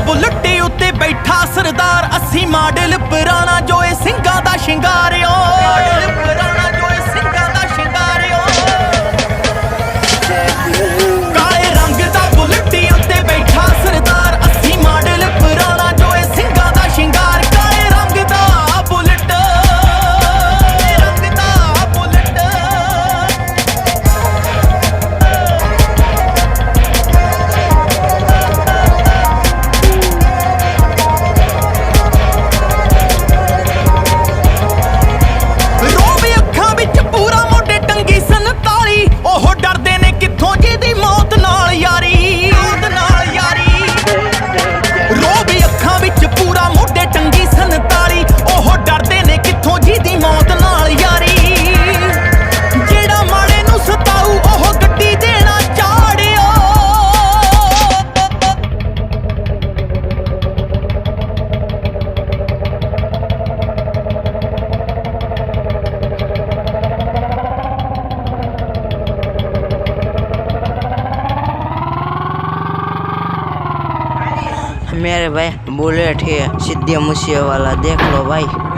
Bullet उत्ते बैठा सरदार 80 model पुराना जो ए सिंगां दा शिंगार ओ मॉडल पुराना जो ए सिंगां दा शिंगार ओ काले रंग दा बुलेट उत्ते बैठा सरदार 80 मॉडल पुराना जो ए सिंगां दा शिंगार काले रंग दा बुलेट मेरे भाई बुलेट है, सीधे मूसे वाला, देख लो भाई।